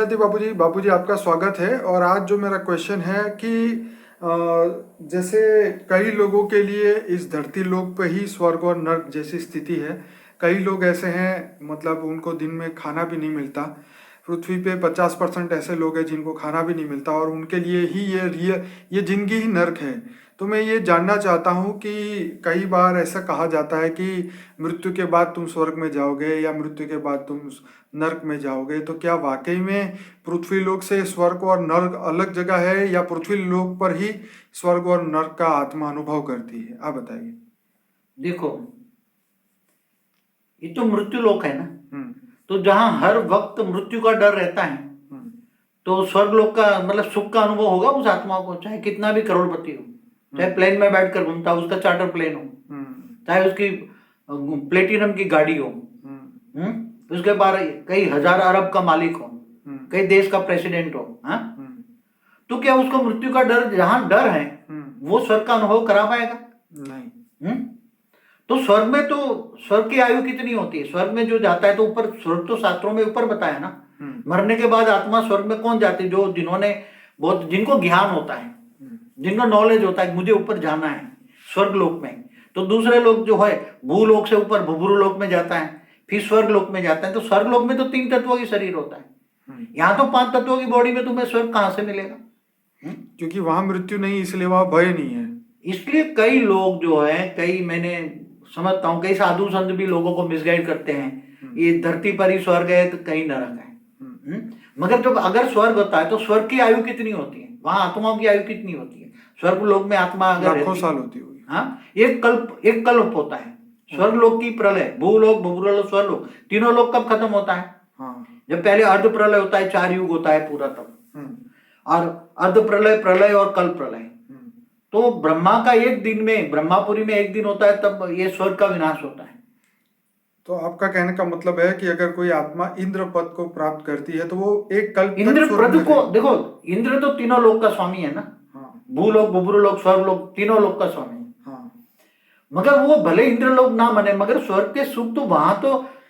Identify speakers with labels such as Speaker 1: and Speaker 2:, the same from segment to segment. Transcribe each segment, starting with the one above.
Speaker 1: बाबूजी आपका स्वागत है। और आज जो मेरा क्वेश्चन है कि जैसे कई लोगों के लिए इस धरती लोक पे ही स्वर्ग और नर्क जैसी स्थिति है। कई लोग ऐसे हैं, मतलब उनको दिन में खाना भी नहीं मिलता। पृथ्वी पे 50% ऐसे लोग हैं जिनको खाना भी नहीं मिलता और उनके लिए ही ये जिंदगी ही नर्क है। तो मैं ये जानना चाहता हूँ कि कई बार ऐसा कहा जाता है कि मृत्यु के बाद तुम स्वर्ग में जाओगे या मृत्यु के बाद तुम नर्क में जाओगे। तो क्या वाकई में पृथ्वी लोक से स्वर्ग और नर्क अलग जगह है या पृथ्वी लोक पर ही स्वर्ग और नर्क का आत्मा अनुभव करती है? आप बताइए।
Speaker 2: देखो, ये तो मृत्यु लोक है ना।
Speaker 1: हम्म।
Speaker 2: तो जहां हर वक्त मृत्यु का डर रहता है,
Speaker 1: हम्म।
Speaker 2: तो स्वर्ग लोक का मतलब सुख का अनुभव होगा उस आत्मा को, चाहे कितना भी करोड़पति हो, चाहे प्लेन में बैठकर घूमता हो, उसका चार्टर प्लेन हो, चाहे उसकी प्लेटिनम की गाड़ी हो, उसके बाद कई हजार अरब का मालिक हो, कई देश का प्रेसिडेंट हो। हाँ, तो क्या उसको मृत्यु का डर, जहां डर है वो स्वर्ग का अनुभव करा पाएगा?
Speaker 1: नहीं।
Speaker 2: तो स्वर्ग में तो स्वर्ग की आयु कितनी होती है? स्वर्ग में जो जाता है तो ऊपर, स्वर्ग तो शास्त्रों में ऊपर बताया ना। मरने के बाद आत्मा स्वर्ग में कौन जाती है? जो जिन्होंने बहुत, जिनको ज्ञान होता है, जिनको नॉलेज होता है मुझे ऊपर जाना है स्वर्ग लोक में। तो दूसरे लोग जो है भूलोक से ऊपर भूभुर लोक में जाता है, फिर स्वर्ग लोक में जाता है। तो स्वर्ग लोक में तो 3 तत्वों की शरीर होता है, यहाँ तो 5 तत्वों की बॉडी में तुम्हें स्वर्ग कहां से मिलेगा?
Speaker 1: क्योंकि वहां मृत्यु नहीं, इसलिए वहां भय नहीं है।
Speaker 2: इसलिए कई लोग जो है, कई, मैंने समझता हूँ कई साधु संत भी लोगों को मिसगाइड करते हैं, ये धरती पर ही स्वर्ग है तो कहीं नरक है। मगर जब अगर स्वर्ग होता है तो स्वर्ग की आयु कितनी होती है? वहां आत्माओं की आयु कितनी होती है? स्वर्ग लोक में आत्मा अगर
Speaker 1: लाखों साल होती होगी।
Speaker 2: हाँ, एक कल्प होता है। स्वर्ग लोक की प्रलय, भूलोक, भूलोक, स्वर्लोक, तीनों लोक कब खत्म होता है? जब पहले अर्ध प्रलय होता है, 4 युग होता है पूरा तब, और अर्ध प्रलय, प्रलय और कल्प प्रलय। तो ब्रह्मा का एक दिन में, ब्रह्मापुरी में एक दिन होता है, तब ये स्वर्ग का विनाश होता है।
Speaker 1: तो आपका कहने का मतलब है कि अगर कोई आत्मा इंद्र पद को प्राप्त करती है तो वो एक कल्प तक
Speaker 2: इंद्र
Speaker 1: स्वर्ग
Speaker 2: पद
Speaker 1: में
Speaker 2: को
Speaker 1: रहेगी।
Speaker 2: देखो, इंद्र तो तीनों लोक का स्वामी है ना। भूलोक, भूभुरलोक, स्वर्गलोक, तीनों लोक का स्वामी है। मगर वो भले इंद्र लोक ना माने, मगर स्वर्ग के सुख तो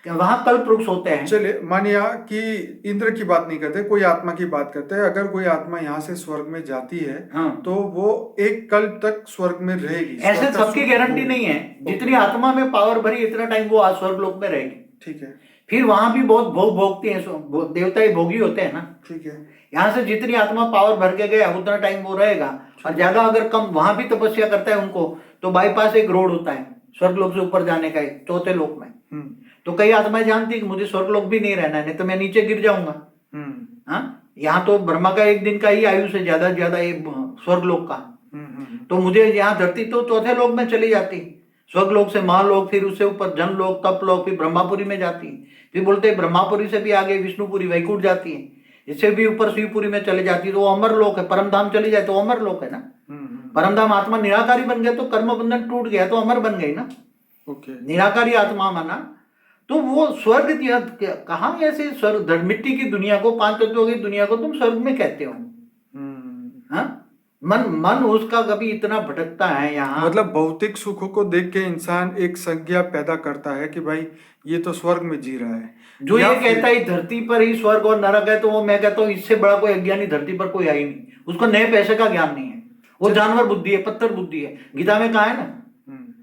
Speaker 2: वहां कल्प वृक्ष होते हैं।
Speaker 1: चलिए, मानिया कि इंद्र की बात नहीं करते, कोई आत्मा की बात करते हैं। अगर कोई आत्मा यहाँ से स्वर्ग में जाती है तो वो एक कल्प तक स्वर्ग में रहेगी।
Speaker 2: ऐसे सबकी गारंटी नहीं है। जितनी आत्मा में पावर भरी, इतना टाइम वो स्वर्ग लोक में रहेगी।
Speaker 1: ठीक है।
Speaker 2: फिर वहां भी बहुत भोग भोगती है, देवता ही भोगी होते हैं ना।
Speaker 1: ठीक है।
Speaker 2: यहाँ से जितनी आत्मा पावर भर के गया उतना टाइम वो रहेगा, और ज्यादा अगर कम वहां भी तपस्या करता है उनको, तो बाईपास एक रोड होता है स्वर्ग लोक से ऊपर जाने का, चौथे लोक में। तो कई आत्माएं जानती है कि मुझे स्वर्ग लोक भी नहीं रहना है, नहीं तो मैं नीचे गिर जाऊंगा। हाँ, यहाँ तो ब्रह्मा का एक दिन का ही आयु से ज्यादा ये स्वर्ग लोक का। तो मुझे यहाँ धरती तो चौथे लोक में चली जाती, स्वर्ग लोक से महालोक, फिर उससे ऊपर जन लोक, तप लोक, फिर ब्रह्मापुरी में जाती है। फिर बोलते हैं ब्रह्मापुरी से भी आगे विष्णुपुरी, वैकुंठ जाती है। इससे भी ऊपर शिवपुरी में चले जाती है, तो वो अमर लोक है। परमधाम चली जाए तो अमर लोक है ना। परमधाम आत्मा निराकारी बन गया तो कर्म बंधन टूट गया, तो अमर बन गई ना। निराकारी आत्मा माना तो वो स्वर्ग। कहाँ ऐसे स्वर्ग, मिट्टी की दुनिया को, 5 तत्वों की दुनिया को तुम स्वर्ग में कहते हो? हाँ, मन उसका कभी इतना भटकता है यहाँ।
Speaker 1: मतलब भौतिक सुखों को देख के इंसान एक संज्ञा पैदा करता है कि भाई ये तो स्वर्ग में जी रहा है।
Speaker 2: जो ये कहता है धरती पर ही स्वर्ग और नरक है, तो वो मैं कहता हूँ इससे बड़ा कोई अज्ञानी धरती पर कोई आई नहीं। उसको नए पैसे का ज्ञान नहीं है, वो जानवर बुद्धि है, पत्थर बुद्धि है। गीता में कहा है ना,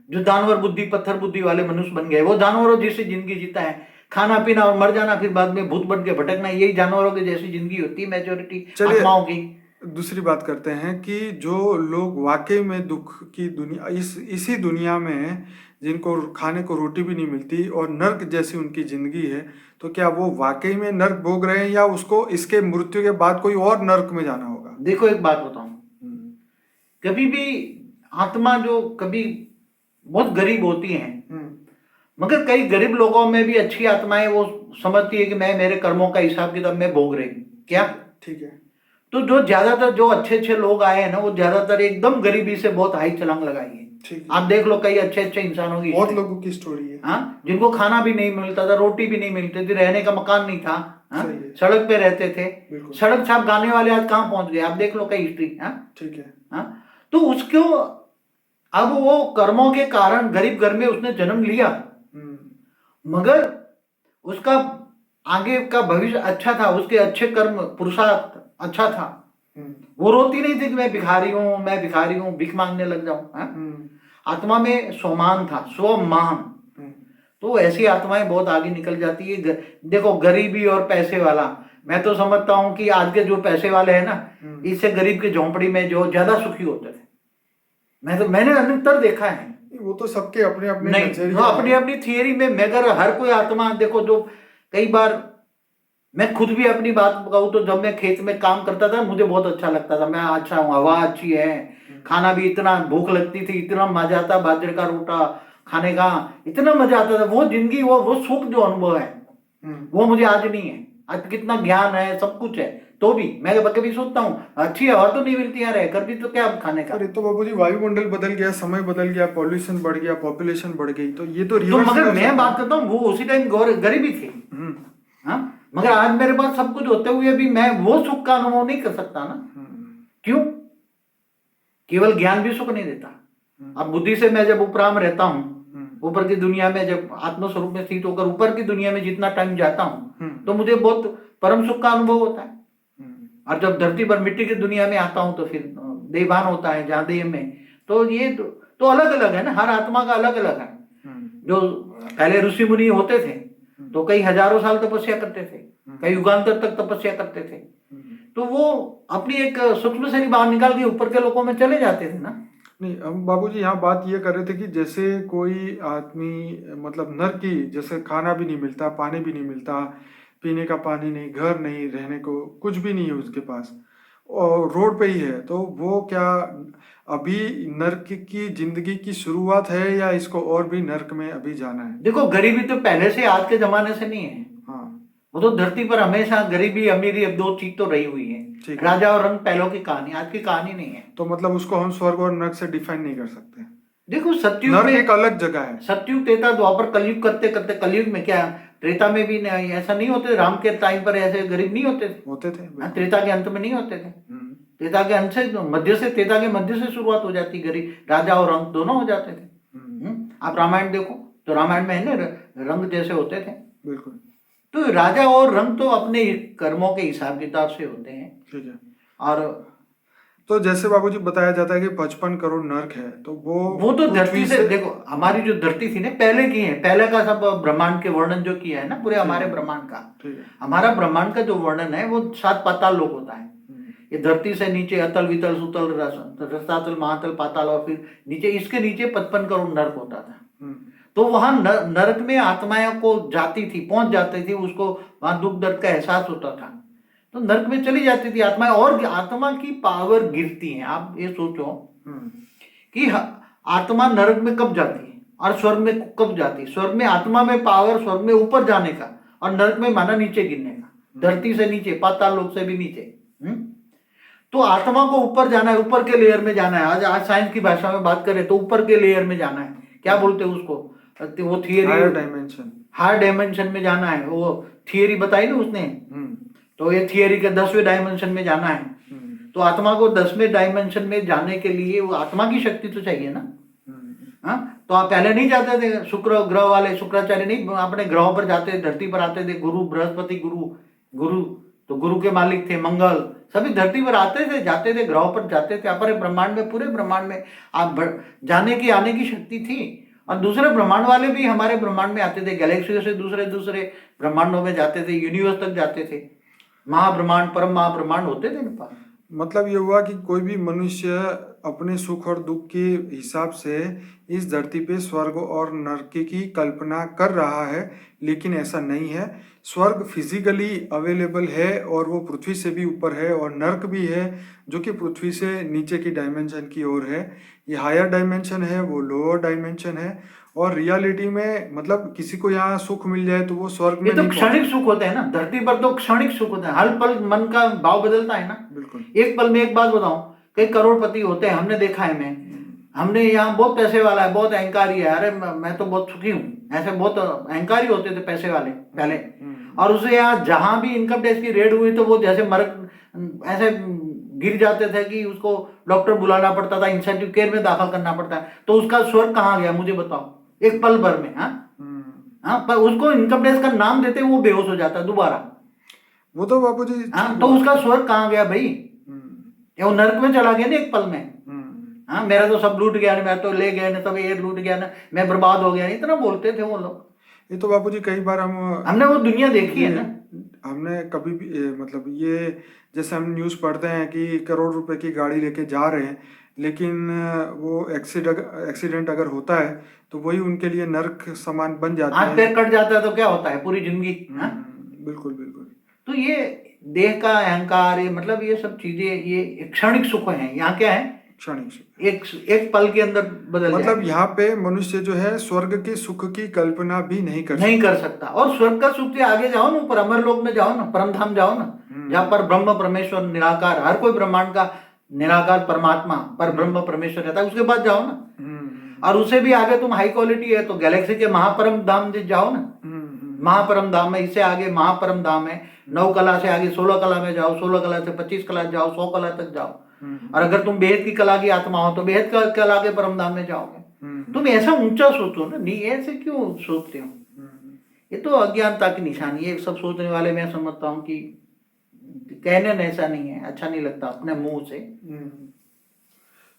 Speaker 2: जो जानवर बुद्धि, पत्थर बुद्धि वाले मनुष्य बन गए, वो जानवरों जैसी जिंदगी जीता है, खाना पीना और मर जाना, फिर बाद में भूत बन के भटकना, यही जानवरों की जैसी जिंदगी होती है मेजोरिटी आत्माओं की।
Speaker 1: दूसरी बात करते हैं कि जो लोग वाकई में दुख की दुनिया, इसी दुनिया में जिनको खाने को रोटी भी नहीं मिलती और नर्क जैसी उनकी जिंदगी है, तो क्या वो वाकई में नर्क भोग रहे हैं या उसको इसके मृत्यु के बाद कोई और नर्क में जाना होगा?
Speaker 2: देखो, एक बात बताऊं, कभी भी आत्मा जो कभी बहुत गरीब होती हैं, मगर कई गरीब लोगों में भी अच्छी आत्माएं, वो समझती है कि मैं मेरे कर्मों का हिसाब किताब में भोग रही क्या।
Speaker 1: ठीक है।
Speaker 2: तो जो ज्यादातर जो अच्छे अच्छे लोग आए हैं ना, वो ज्यादातर एकदम गरीबी से बहुत हाई छलांग लगाई है। आप देख लो, कई अच्छे अच्छे इंसानों की,
Speaker 1: बहुत लोगों की स्टोरी है।
Speaker 2: हाँ, जिनको खाना भी नहीं मिलता था, रोटी भी नहीं मिलती थी, रहने का मकान नहीं था, सड़क पे रहते थे। सड़क छाप गाने वाले आज कहाँ पहुंच गए, आप देख लो कई हिस्ट्री।
Speaker 1: ठीक है।
Speaker 2: तो उसको अब वो कर्मों के कारण गरीब घर में उसने जन्म लिया, मगर उसका आगे का भविष्य अच्छा था, उसके अच्छे कर्म पुरुषार्थ अच्छा था, वो रोती नहीं थी कि मैं भिखारी हूं, मैं भिखारी हूं, भीख मांगने लग जाऊं। आत्मा में स्वमान था, स्वमान। तो ऐसी आत्माएं बहुत आगे निकल जाती है। देखो गरीबी और पैसे वाला, मैं तो समझता हूं कि आज के जो पैसे वाले हैं ना, इससे गरीब की झोंपड़ी में जो ज्यादा सुखी होते थे। मैंने अधिकतर देखा है।
Speaker 1: वो तो सबके अपने अपने
Speaker 2: नहीं,
Speaker 1: नजरिए
Speaker 2: वो अपनी अपनी थियरी में मगर हर कोई आत्मा देखो, जो कई बार मैं खुद भी अपनी बात कहूँ तो जब मैं खेत में काम करता था मुझे बहुत अच्छा लगता था। मैं अच्छा हूँ, हवा अच्छी है, खाना भी इतना भूख लगती थी, इतना मजा आता, बाजरे का रोटा खाने का इतना मजा आता था। वो जिंदगी, वो सुख जो अनुभव है वो मुझे आज नहीं है। आज कितना ज्ञान है, सब कुछ है, तो भी मैं कभी सोचता हूँ अच्छी हवा तो नहीं मिलती यार, रहकर भी तो क्या खाने का।
Speaker 1: अरे तो बाबूजी वायुमंडल बदल गया, समय बदल गया, पॉल्यूशन बढ़ गया, पॉपुलेशन बढ़ गई, तो ये तो
Speaker 2: तो
Speaker 1: रिवर्स
Speaker 2: मगर मैं बात करता हूँ वो उसी टाइम गरीबी थी। हाँ, मगर आज मेरे पास सब कुछ होते हुए भी मैं वो सुख का अनुभव नहीं कर सकता ना। क्यों? केवल ज्ञान भी सुख नहीं देता। अब बुद्धि से मैं जब उपराम रहता हूँ, ऊपर की दुनिया में जब आत्मस्वरूप में स्थित होकर ऊपर की दुनिया में जितना टाइम जाता हूँ तो मुझे बहुत परम सुख का अनुभव होता है। और जब धरती पर मिट्टी की दुनिया में आता हूँ तो फिर देहभान होता है, जहाँ देह में, तो ये तो अलग अलग है ना, हर आत्मा का अलग अलग है। जो पहले ऋषि मुनि होते थे तो कई हजारों साल तपस्या करते थे, कई युगांतर तक तपस्या करते थे, तो वो अपनी एक सूक्ष्म शरीर बाहर निकाल के ऊपर के लोगों में चले जाते थे ना।
Speaker 1: नहीं, हम बाबूजी यहाँ बात ये कर रहे थे कि जैसे कोई आदमी मतलब नर की, जैसे खाना भी नहीं मिलता, पानी भी नहीं मिलता, पीने का पानी नहीं, घर नहीं, रहने को कुछ भी नहीं है उसके पास, और रोड पे ही है, तो वो क्या अभी नर्क की जिंदगी की शुरुआत है या इसको और भी नर्क में अभी जाना है?
Speaker 2: देखो गरीबी तो पहले से आज के जमाने से नहीं है।
Speaker 1: हाँ,
Speaker 2: वो तो धरती पर हमेशा गरीबी अमीरी अब दो चीज तो रही हुई है।
Speaker 1: ठीक है।
Speaker 2: राजा और रंग पहलों की कहानी, आज की कहानी नहीं है।
Speaker 1: तो मतलब उसको हम स्वर्ग और नर्क से डिफाइन नहीं कर सकते।
Speaker 2: देखो सतयुग
Speaker 1: नर्क
Speaker 2: में
Speaker 1: एक अलग जगह है।
Speaker 2: सतयुग, त्रेता, द्वापर, कलयुग करते करते कलयुग में क्या, त्रेता में भी नहीं, ऐसा नहीं होते, राम के टाइम पर ऐसे गरीब नहीं होते थे।
Speaker 1: होते थे,
Speaker 2: हाँ, त्रेता के अंत में नहीं होते थे। त्रेता के अंत से त्रेता के मध्य से शुरुआत हो जाती, गरीब राजा और रंग दोनों हो जाते थे। आप रामायण देखो तो रामायण में है ना, रंग जैसे होते थे।
Speaker 1: बिल्कुल।
Speaker 2: तो राजा और रंग तो अपने कर्मों के हिसाब किताब से होते हैं।
Speaker 1: ठीक है।
Speaker 2: और
Speaker 1: तो जैसे बाबूजी बताया जाता है कि 55 करोड़ नर्क है, तो
Speaker 2: वो तो धरती से देखो, हमारी जो धरती थी ना पहले की है, पहले का सब ब्रह्मांड के वर्णन जो किया है ना पूरे हमारे ब्रह्मांड का, हमारा ब्रह्मांड का जो वर्णन है वो 7 पाताल लोक होता है। ये धरती से नीचे अतल वितल सुतल रसातल महातल पाताल, और फिर नीचे, इसके नीचे 55 करोड़ नर्क होता था। तो वहां नरक में आत्माएं को जाती थी, पहुंच जाती थी, उसको वहां दुख दर्द का एहसास होता था, तो नरक में चली जाती थी आत्माएं। और आत्मा की पावर गिरती है। आप ये सोचो कि आत्मा नरक में कब जाती है और स्वर्ग में कब जाती है। स्वर्ग में आत्मा में पावर, स्वर्ग में ऊपर जाने का, और नरक में माना नीचे गिरने का, धरती से नीचे, पाताल लोक से भी नीचे। तो आत्मा को ऊपर जाना है, ऊपर के लेयर में जाना है। आज साइंस की भाषा में बात करें तो ऊपर के लेयर में जाना है। क्या बोलते हैं उसको, वो थियरी, हायर डायमेंशन में जाना है। वो थियरी बताई ना उसने, तो ये थियरी के 10वें डायमेंशन में जाना है। तो आत्मा को 10वें डायमेंशन में जाने के लिए वो आत्मा की शक्ति तो चाहिए ना। हाँ, तो आप पहले नहीं जाते थे, शुक्र ग्रह वाले शुक्राचार्य नहीं अपने ग्रहों पर जाते, धरती पर आते थे। गुरु बृहस्पति, गुरु तो गुरु के मालिक थे, मंगल, सभी धरती पर आते थे, जाते थे, ग्रहों पर जाते थे। अपने ब्रह्मांड में, पूरे ब्रह्मांड में आप जाने की, आने की शक्ति थी। और दूसरे ब्रह्मांड वाले भी हमारे ब्रह्मांड में आते थे, गैलेक्सियों से दूसरे ब्रह्मांडों में जाते थे, यूनिवर्स तक जाते थे। महाब्रह्मांड, परम महाब्रह्मांड होते थे ना।
Speaker 1: मतलब ये हुआ कि कोई भी मनुष्य अपने सुख और दुख के हिसाब से इस धरती पे स्वर्ग और नरक की कल्पना कर रहा है, लेकिन ऐसा नहीं है। स्वर्ग फिजिकली अवेलेबल है और वो पृथ्वी से भी ऊपर है, और नरक भी है जो कि पृथ्वी से नीचे की डायमेंशन की ओर है। ये हायर डायमेंशन है, वो लोअर डायमेंशन है। और रियलिटी में मतलब किसी को यहाँ सुख मिल जाए तो वो स्वर्ग में
Speaker 2: ये तो क्षणिक सुख होता है ना, धरती पर तो क्षणिक सुख होता है। हर पल मन का भाव बदलता है ना।
Speaker 1: बिल्कुल।
Speaker 2: एक पल में, एक बात बताऊं, कई करोड़पति होते हैं, हमने देखा है। हमने यहाँ बहुत पैसे वाला है, बहुत अहंकारी है, अरे मैं तो बहुत सुखी हूँ, ऐसे बहुत अहंकारी होते थे पैसे वाले पहले। और उसे यहाँ जहां भी इनकम टैक्स की रेड हुई तो वो जैसे ऐसे गिर जाते थे कि उसको डॉक्टर बुलाना पड़ता था, इंसेंटिव केयर में दाखिल करना पड़ता है। तो उसका स्वर्ग कहाँ गया मुझे बताओ, एक पल भर में। हाँ, पर उसको इनकम टैक्स का नाम देते वो बेहोश हो जाता है दोबारा।
Speaker 1: वो तो बापूजी
Speaker 2: हाँ, तो उसका स्वर्ग कहाँ गया भाई? या वो नरक में चला गया ना एक पल में। हाँ, मेरा तो सब लूट गया ना, मैं तो ले गया ना, सब ये लूट गया ना, मैं बर्बाद हो गया, इतना बोलते थे वो लोग।
Speaker 1: ये तो बापूजी कई बार
Speaker 2: हमने वो दुनिया देखी है ना।
Speaker 1: हमने कभी भी मतलब ये जैसे हम न्यूज़ पढ़ते हैं कि करोड़ रुपए की गाड़ी लेके जा रहे हैं, लेकिन वो एक्सीडेंट अगर होता है तो वही उनके लिए नर्क समान बन जाता
Speaker 2: हाथ
Speaker 1: है।
Speaker 2: पैर कट जाता है तो क्या होता है पूरी जिंदगी। हाँ,
Speaker 1: बिल्कुल बिल्कुल।
Speaker 2: तो ये देह का अहंकार, ये मतलब ये सब चीजें, ये क्षणिक सुख है। यहाँ क्या है?
Speaker 1: क्षणिक सुख।
Speaker 2: एक एक पल के अंदर बदल
Speaker 1: मतलब
Speaker 2: जाएगा।
Speaker 1: यहाँ पे मनुष्य जो है स्वर्ग के सुख की कल्पना भी नहीं कर
Speaker 2: नहीं कर सकता। और स्वर्ग का सुख से आगे जाओ ना, ऊपर अमर लोक में जाओ ना, परम धाम जाओ ना, जहाँ पर ब्रह्म परमेश्वर निराकार, हर कोई ब्रह्मांड का निराकार परमात्मा पर ब्रह्म परमेश्वर रहता है, उसके बाद जाओ ना। और उसे भी आगे तुम हाई क्वालिटी है तो गैलेक्सी के महापरम धाम जाओ ना। महापरम धाम है, इससे आगे महापरम धाम है, 9 कला से आगे 16 कला में जाओ, 16 कला से 25 कला जाओ, 100 कला तक जाओ। और अगर तुम बेहद की कला की आत्मा हो तो बेहद कला के परम धाम में जाओगे। तुम ऐसा ऊंचा सोचो ना, नहीं ऐसे क्यों सोचते हो? ये तो अज्ञानता की निशानी है। सब सोचने वाले मैं समझता हूँ कि कहने में ऐसा नहीं है, अच्छा नहीं लगता अपने मुंह से।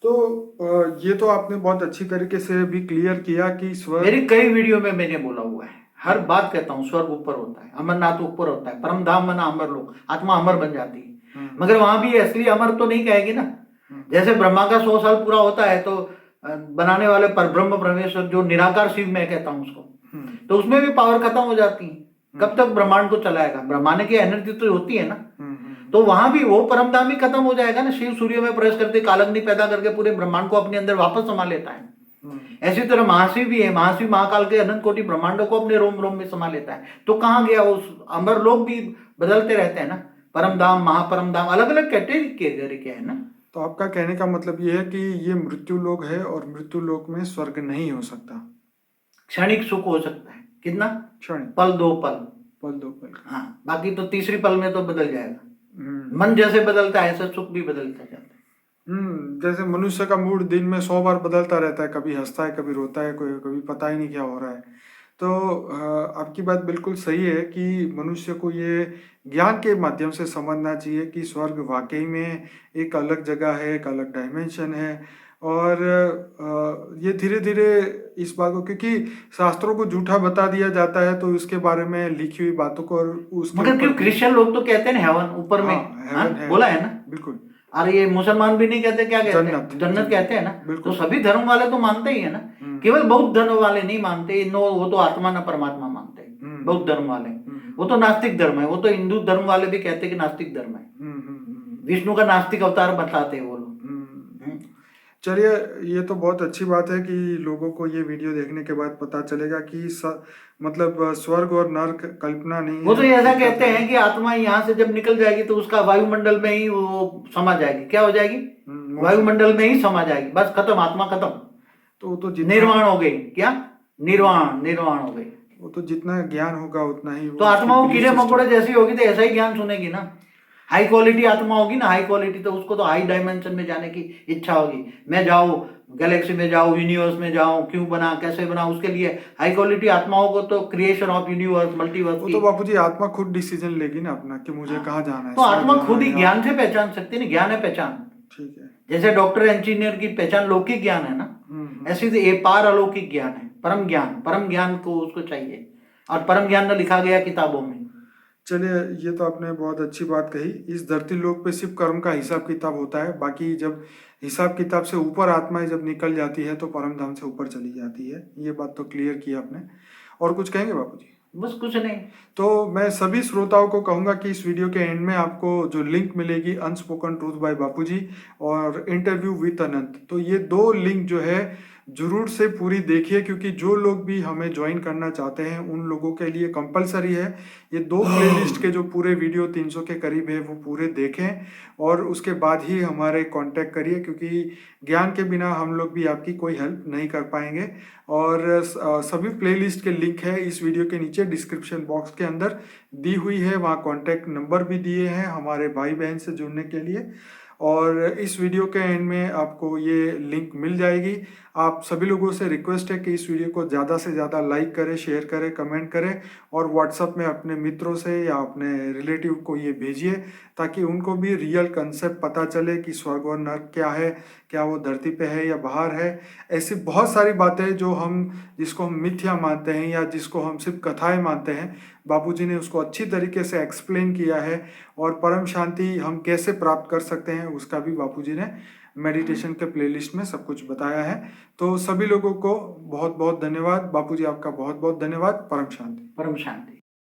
Speaker 1: तो ये तो आपने बहुत अच्छी तरीके से भी क्लियर किया कि स्वर्ग,
Speaker 2: मेरी कई वीडियो में मैंने बोला हुआ है, हर बात कहता हूँ, स्वर्ग ऊपर होता है, अमरनाथ ऊपर होता है, परम धाम मना अमर लोग, आत्मा अमर बन जाती है। मगर वहां भी असली अमर तो नहीं कहेगी ना। जैसे ब्रह्मा का 100 साल पूरा होता है तो बनाने वाले पर ब्रह्म परमेश्वर जो निराकार शिव मैं कहता हूँ उसको, तो उसमें भी पावर खत्म हो जाती है। कब तक ब्रह्मांड को चलाएगा? ब्रह्मांड की एनर्जी तो होती है ना। तो वहां भी वो परमधाम ही खत्म हो जाएगा ना। शिव सूर्य में प्रवेश करते कालग्नि पैदा करके पूरे ब्रह्मांड को अपने अंदर वापस समा लेता है। ऐसी तरह महाशिव भी है, महाशिव महाकाल के अनंत कोटि ब्रह्मांडों को अपने रोम रोम में समा लेता है। तो कहाँ गया वो अमर लोग? भी बदलते रहते हैं ना, परम धाम महापरम धाम, अलग अलग कैटेगरी के है ना।
Speaker 1: तो आपका कहने का मतलब ये है कि ये मृत्यु लोक है और मृत्यु लोक में स्वर्ग नहीं हो सकता।
Speaker 2: क्षणिक सुख हो सकता है। कितना?
Speaker 1: क्षणिक,
Speaker 2: पल दो पल।
Speaker 1: पल दो पल।
Speaker 2: हाँ, बाकी तो तीसरी पल में तो बदल जाएगा। मन जैसे बदलता है ऐसे सुख भी बदलता जाता है।
Speaker 1: जैसे मनुष्य का मूड दिन में 100 बार बदलता रहता है, कभी हंसता है, कभी रोता है, कोई कभी पता ही नहीं क्या हो रहा है। तो आपकी बात बिल्कुल सही है कि मनुष्य को ये ज्ञान के माध्यम से समझना चाहिए कि स्वर्ग वाकई में एक अलग जगह है, एक अलग डायमेंशन है। और ये धीरे धीरे इस बात को, क्योंकि शास्त्रों को झूठा बता दिया जाता है तो उसके बारे में लिखी हुई बातों को और उसके
Speaker 2: मगर क्यों क्रिश्चियन लोग तो कहते हैं हेवन ऊपर में।
Speaker 1: हेवन है,
Speaker 2: बोला है ना।
Speaker 1: बिल्कुल।
Speaker 2: अरे ये मुसलमान भी नहीं कहते, क्या कहते हैं? जन्नत कहते हैं ना। तो सभी धर्म वाले तो मानते ही है ना। केवल बौद्ध धर्म वाले नहीं मानते, नो वो तो आत्मा ना परमात्मा मानते हैं बौद्ध धर्म वाले। वो तो नास्तिक धर्म है। वो तो हिंदू धर्म वाले भी कहते हैं कि नास्तिक धर्म है। विष्णु का नास्तिक अवतार बताते हैं वो लोग।
Speaker 1: चलिए, ये तो बहुत अच्छी बात है कि लोगों को ये वीडियो देखने के बाद पता चलेगा कि मतलब स्वर्ग और नर्क कल्पना नहीं है।
Speaker 2: वो तो ऐसा कहते हैं कि आत्मा यहाँ से जब निकल जाएगी तो उसका वायुमंडल में ही वो समा जाएगी। क्या हो जाएगी? वायुमंडल में ही समा जाएगी, बस खत्म, आत्मा खत्म।
Speaker 1: तो
Speaker 2: निर्वाण हो गई। क्या? निर्वाण हो गई।
Speaker 1: वो तो जितना ज्ञान होगा उतना ही
Speaker 2: तो आत्मा वो कीड़े मकोड़े जैसी होगी तो ऐसा ही ज्ञान सुनेगी ना। हाई क्वालिटी आत्मा होगी ना, हाई क्वालिटी, तो उसको तो हाई डायमेंशन में जाने की इच्छा होगी। मैं जाऊँ गैलेक्सी में, जाऊँ यूनिवर्स में, जाऊँ, क्यों बना, कैसे बना, उसके लिए हाई क्वालिटी आत्माओं को तो क्रिएशन ऑफ यूनिवर्स, मल्टीवर्स।
Speaker 1: वो तो बापूजी आत्मा खुद डिसीजन लेगी ना अपना कि मुझे कहाँ जाना है।
Speaker 2: तो आत्मा खुद ही ज्ञान से पहचान सकती है ना। ज्ञान है पहचान।
Speaker 1: ठीक है।
Speaker 2: जैसे डॉक्टर इंजीनियर की पहचान लौकिक ज्ञान है ना, ऐसे ये पार अलौकिक ज्ञान है, परम ज्ञान को उसको चाहिए। और परम ज्ञान न लिखा गया किताबों में।
Speaker 1: चलिए, ये तो आपने बहुत अच्छी बात कही। इस धरती लोक पे सिर्फ कर्म का हिसाब किताब होता है, बाकी जब हिसाब किताब से ऊपर आत्माएं जब निकल जाती है तो परम धाम से ऊपर चली जाती है। ये बात तो क्लियर की आपने। और कुछ कहेंगे बापूजी?
Speaker 2: बस कुछ नहीं।
Speaker 1: तो मैं सभी श्रोताओं को कहूंगा कि इस वीडियो के एंड में आपको जो लिंक मिलेगी, अनस्पोकन ट्रूथ बाय बापूजी और इंटरव्यू विद अनंत, तो ये 2 लिंक जो है जरूर से पूरी देखिए, क्योंकि जो लोग भी हमें ज्वाइन करना चाहते हैं उन लोगों के लिए कंपलसरी है। ये 2 प्लेलिस्ट के जो पूरे वीडियो 300 के करीब है वो पूरे देखें और उसके बाद ही हमारे कांटेक्ट करिए, क्योंकि ज्ञान के बिना हम लोग भी आपकी कोई हेल्प नहीं कर पाएंगे। और सभी प्लेलिस्ट के लिंक है इस वीडियो के नीचे डिस्क्रिप्शन बॉक्स के अंदर दी हुई है। वहाँ कांटेक्ट नंबर भी दिए हैं हमारे भाई बहन से जुड़ने के लिए। और इस वीडियो के एंड में आपको ये लिंक मिल जाएगी। आप सभी लोगों से रिक्वेस्ट है कि इस वीडियो को ज़्यादा से ज़्यादा लाइक करें, शेयर करें, कमेंट करें और व्हाट्सएप में अपने मित्रों से या अपने रिलेटिव को ये भेजिए ताकि उनको भी रियल कंसेप्ट पता चले कि स्वर्ग और नर्क क्या है, क्या वो धरती पे है या बाहर है। ऐसी बहुत सारी बातें जो जिसको हम मिथ्या मानते हैं या जिसको हम सिर्फ कथाएं मानते हैं, बापूजी ने उसको अच्छी तरीके से एक्सप्लेन किया है और परम शांति हम कैसे प्राप्त कर सकते हैं उसका भी बापूजी ने मेडिटेशन के प्लेलिस्ट में सब कुछ बताया है। तो सभी लोगों को बहुत बहुत धन्यवाद। बापूजी आपका बहुत बहुत धन्यवाद। परम शांति।
Speaker 2: परम शांति।